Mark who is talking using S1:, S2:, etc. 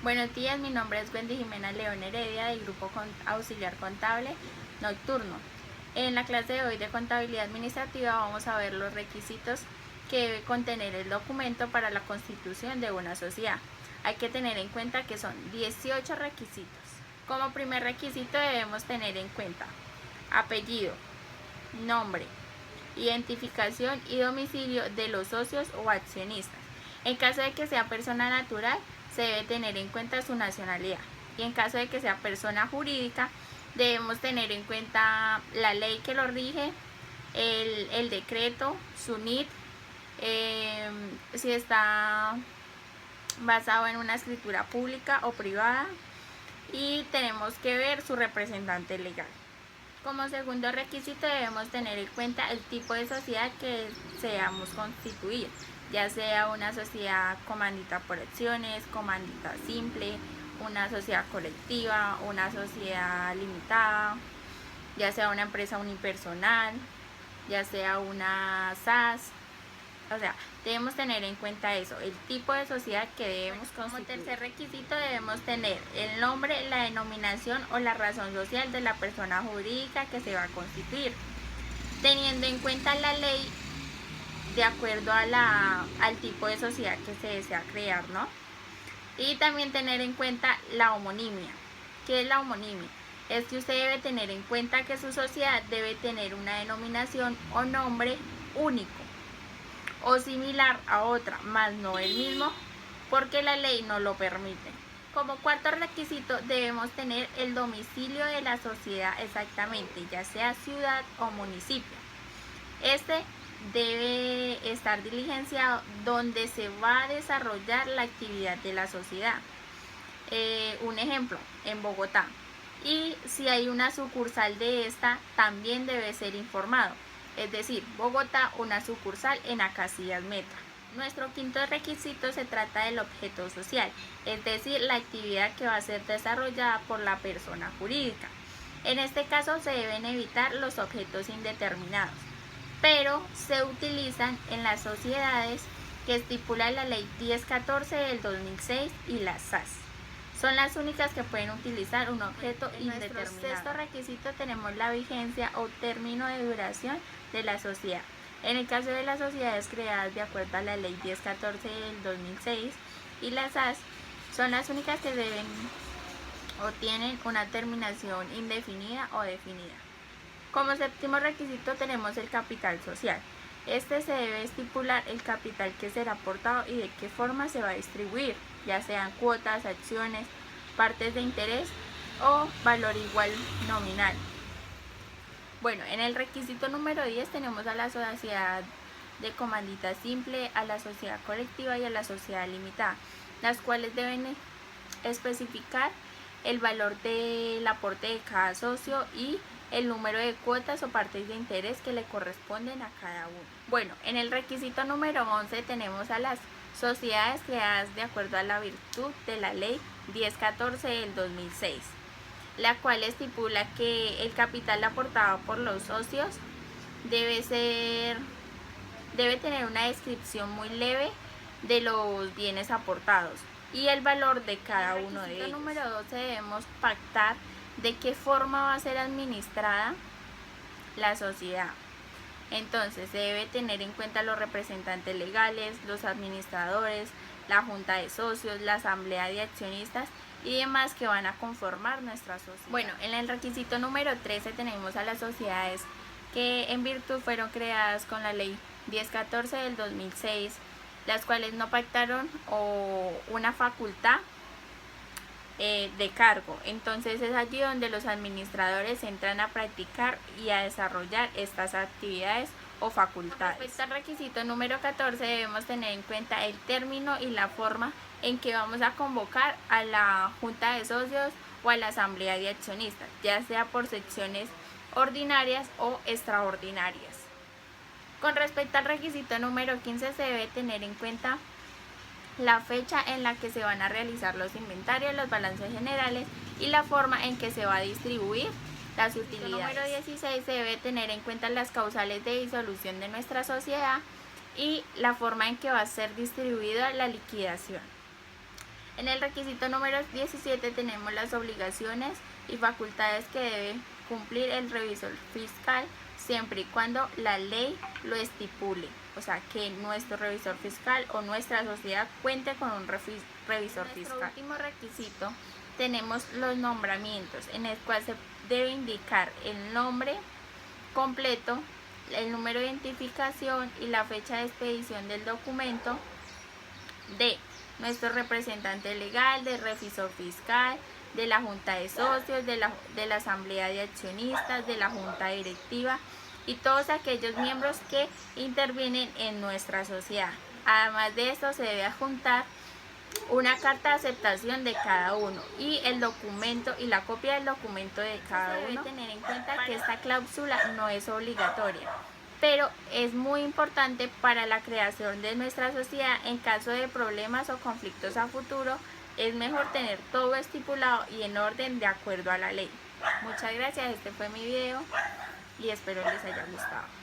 S1: Buenos días, mi nombre es Wendy Jimena León Heredia del Grupo Auxiliar Contable Nocturno. En la clase de hoy de Contabilidad Administrativa vamos a ver los requisitos que debe contener el documento para la constitución de una sociedad. Hay que tener en cuenta que son 18 requisitos. Como primer requisito debemos tener en cuenta apellido, nombre, identificación y domicilio de los socios o accionistas. En caso de que sea persona natural, se debe tener en cuenta su nacionalidad, y en caso de que sea persona jurídica, debemos tener en cuenta la ley que lo rige, el decreto, su NIT, si está basado en una escritura pública o privada, y tenemos que ver su representante legal. Como segundo requisito debemos tener en cuenta el tipo de sociedad que deseamos constituir, ya sea una sociedad comandita por acciones, comandita simple, una sociedad colectiva, una sociedad limitada, ya sea una empresa unipersonal, ya sea una SAS. O sea, debemos tener en cuenta eso, el tipo de sociedad que debemos constituir. Como tercer requisito debemos tener el nombre, la denominación o la razón social de la persona jurídica que se va a constituir, teniendo en cuenta la ley de acuerdo a al tipo de sociedad que se desea crear, ¿no? Y también tener en cuenta la homonimia. ¿Qué es la homonimia? Es que usted debe tener en cuenta que su sociedad debe tener una denominación o nombre único o similar a otra, más no el mismo, porque la ley no lo permite. Como cuarto requisito debemos tener el domicilio de la sociedad exactamente, ya sea ciudad o municipio. Este debe estar diligenciado donde se va a desarrollar la actividad de la sociedad. Un ejemplo, en Bogotá. Y si hay una sucursal de esta, también debe ser informado. Es decir, Bogotá, una sucursal en Acacias Meta. Nuestro quinto requisito se trata del objeto social, es decir, la actividad que va a ser desarrollada por la persona jurídica. En este caso se deben evitar los objetos indeterminados, pero se utilizan en las sociedades que estipula la Ley 1014 del 2006 y las SAS. Son las únicas que pueden utilizar un objeto indeterminado. En nuestro sexto requisito tenemos la vigencia o término de duración de la sociedad. En el caso de las sociedades creadas de acuerdo a la Ley 1014 del 2006 y las SAS, son las únicas que deben o tienen una terminación indefinida o definida. Como séptimo requisito tenemos el capital social. Este se debe estipular el capital que será aportado y de qué forma se va a distribuir, ya sean cuotas, acciones, partes de interés o valor igual nominal. Bueno, en el requisito número 10 tenemos a la sociedad de comandita simple, a la sociedad colectiva y a la sociedad limitada, las cuales deben especificar el valor del aporte de cada socio y el número de cuotas o partes de interés que le corresponden a cada uno. Bueno, en el requisito número 11 tenemos a las sociedades creadas de acuerdo a la virtud de la Ley 1014 del 2006, la cual estipula que el capital aportado por los socios debe tener una descripción muy leve de los bienes aportados y el valor de cada uno de ellos. En el número 12 debemos pactar de qué forma va a ser administrada la sociedad. Entonces se debe tener en cuenta los representantes legales, los administradores, la junta de socios, la asamblea de accionistas y demás que van a conformar nuestra sociedad. Bueno, en el requisito número 13 tenemos a las sociedades que en virtud fueron creadas con la Ley 1014 del 2006, las cuales no pactaron o una facultad de cargo. Entonces es allí donde los administradores entran a practicar y a desarrollar estas actividades o facultades. Respecto al requisito número 14 debemos tener en cuenta el término y la forma en que vamos a convocar a la junta de socios o a la asamblea de accionistas, ya sea por secciones ordinarias o extraordinarias. Con respecto al requisito número 15 se debe tener en cuenta la fecha en la que se van a realizar los inventarios, los balances generales y la forma en que se va a distribuir las utilidades. Número 16 se debe tener en cuenta las causales de disolución de nuestra sociedad y la forma en que va a ser distribuida la liquidación. En el requisito número 17 tenemos las obligaciones y facultades que debe cumplir el revisor fiscal siempre y cuando la ley lo estipule, o sea que nuestro revisor fiscal o nuestra sociedad cuente con un revisor fiscal. En nuestro último requisito tenemos los nombramientos, en el cual se debe indicar el nombre completo, el número de identificación y la fecha de expedición del documento de nuestro representante legal, del revisor fiscal, de la junta de socios, de la asamblea de accionistas, de la junta directiva y todos aquellos miembros que intervienen en nuesra sociedad. Además de esto se debe adjuntar una carta de aceptación de cada uno y el documento y la copia del documento de cada uno. Debe tener en cuenta que esta cláusula no es obligatoria, pero es muy importante para la creación de nuestra sociedad. En caso de problemas o conflictos a futuro, es mejor tener todo estipulado y en orden de acuerdo a la ley. Muchas gracias, este fue mi video y espero les haya gustado.